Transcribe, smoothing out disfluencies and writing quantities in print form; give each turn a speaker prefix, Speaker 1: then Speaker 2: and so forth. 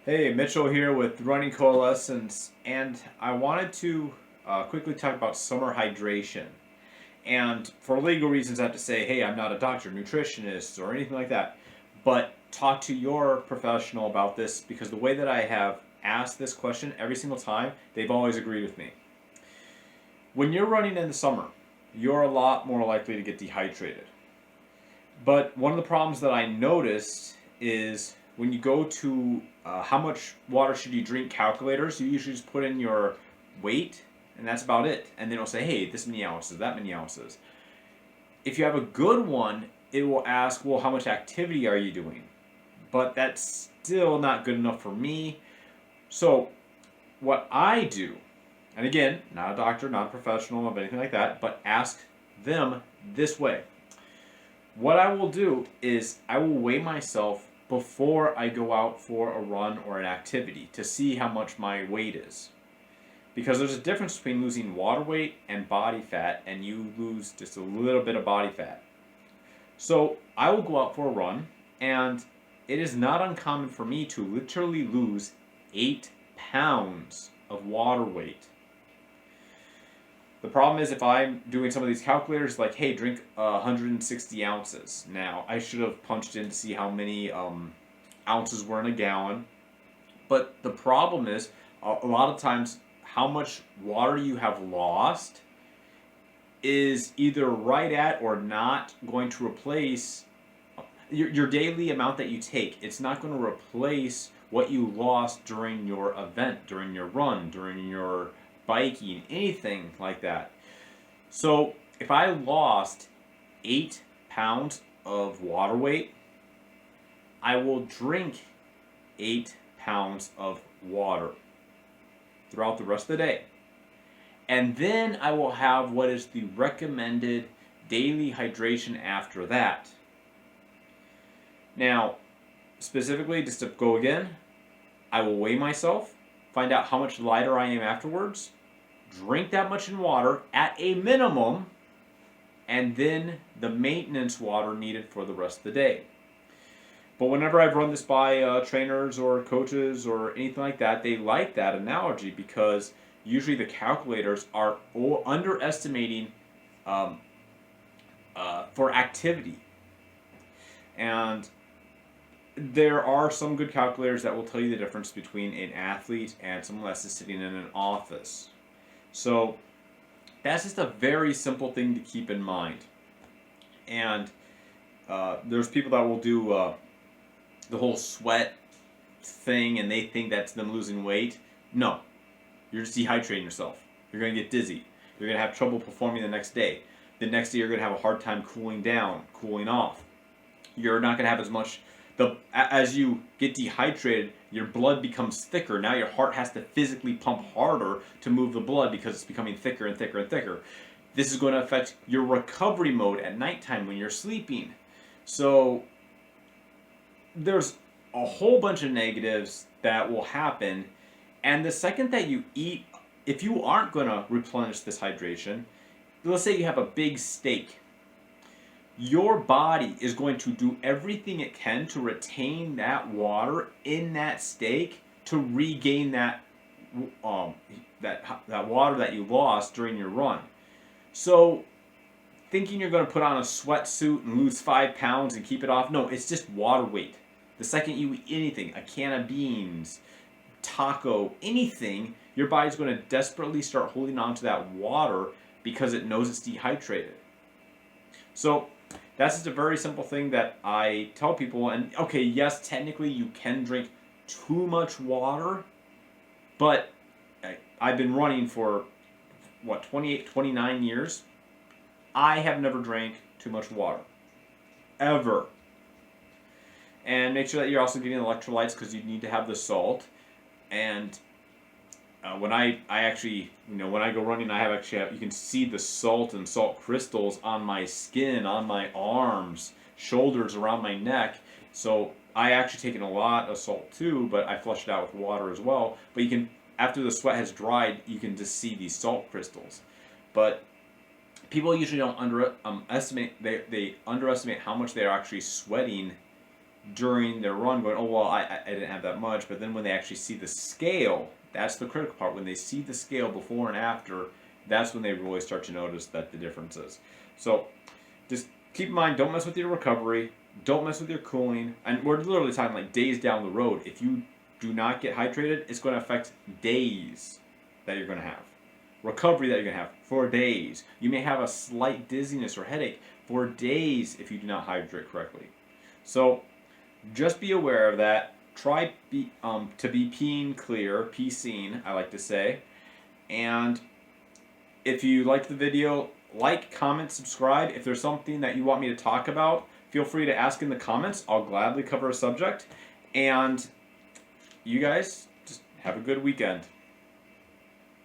Speaker 1: Hey, Mitchell here with Running Coalescence, and I wanted to quickly talk about summer hydration. And for legal reasons, I have to say, hey, I'm not a doctor, nutritionist, or anything like that, but talk to your professional about this because the way that I have asked this question every single time, they've always agreed with me. When you're running in the summer, you're a lot more likely to get dehydrated. But one of the problems that I noticed is when you go to how much water should you drink calculators, you usually just put in your weight and that's about it. And then it'll say, hey, this many ounces, that many ounces. If you have a good one, it will ask, well, how much activity are you doing? But that's still not good enough for me. So, what I do, and again, not a doctor, not a professional, of anything like that, but ask them this way. What I will do is I will weigh myself before I go out for a run or an activity to see how much my weight is. Because there's a difference between losing water weight and body fat, and you lose just a little bit of body fat. So I will go out for a run, and it is not uncommon for me to literally lose 8 pounds of water weight. The problem is if I'm doing some of these calculators, like, hey, drink 160 ounces. Now, I should have punched in to see how many ounces were in a gallon. But the problem is, a lot of times, how much water you have lost is either right at or not going to replace your daily amount that you take. It's not going to replace what you lost during your event, during your run, during your biking, anything like that. So if I lost 8 pounds of water weight, I will drink 8 pounds of water throughout the rest of the day. And then I will have what is the recommended daily hydration after that. Now, specifically, just to go again, I will weigh myself, find out how much lighter I am afterwards, drink that much in water at a minimum, and then the maintenance water needed for the rest of the day. But whenever I've run this by trainers or coaches or anything like that, they like that analogy because usually the calculators are underestimating um, for activity. And there are some good calculators that will tell you the difference between an athlete and someone that's just sitting in an office. So that's just a very simple thing to keep in mind. And there's people that will do the whole sweat thing and they think that's them losing weight. No, you're just dehydrating yourself. You're going to get dizzy. You're going to have trouble performing the next day. The next day you're going to have a hard time cooling down, cooling off. You're not going to have as much. As you get dehydrated, your blood becomes thicker. Now your heart has to physically pump harder to move the blood because it's becoming thicker and thicker and thicker. This is going to affect your recovery mode at nighttime when you're sleeping. So there's a whole bunch of negatives that will happen. And the second that you eat, if you aren't going to replenish this hydration, let's say you have a big steak, your body is going to do everything it can to retain that water in that steak to regain um, that water that you lost during your run. So thinking you're going to put on a sweatsuit and lose 5 pounds and keep it off, no, it's just water weight. The second you eat anything, a can of beans, taco, anything, your body's going to desperately start holding on to that water because it knows it's dehydrated. So that's just a very simple thing that I tell people. And okay, yes, technically you can drink too much water, but I've been running for 28, 29 years. I have never drank too much water. Ever. And make sure that you're also getting electrolytes because you need to have the salt. And when I actually, when I go running, you can see the salt and salt crystals on my skin, on my arms, shoulders, around my neck. So I actually taken a lot of salt too, but I flush it out with water as well. But you can, after the sweat has dried, you can just see these salt crystals. But people usually don't underestimate, they underestimate how much they're actually sweating during their run going, oh, well, I didn't have that much. But then when they actually see the scale, that's the critical part. When they see the scale before and after, that's when they really start to notice that the difference is. So just keep in mind, don't mess with your recovery. Don't mess with your cooling. And we're literally talking like days down the road. If you do not get hydrated, it's going to affect days that you're going to have. Recovery that you're going to have for days. You may have a slight dizziness or headache for days if you do not hydrate correctly. So just be aware of that. Try to be peeing clear, pee seen, I like to say. And if you liked the video, like, comment, subscribe. If there's something that you want me to talk about, feel free to ask in the comments. I'll gladly cover a subject. And you guys, just have a good weekend.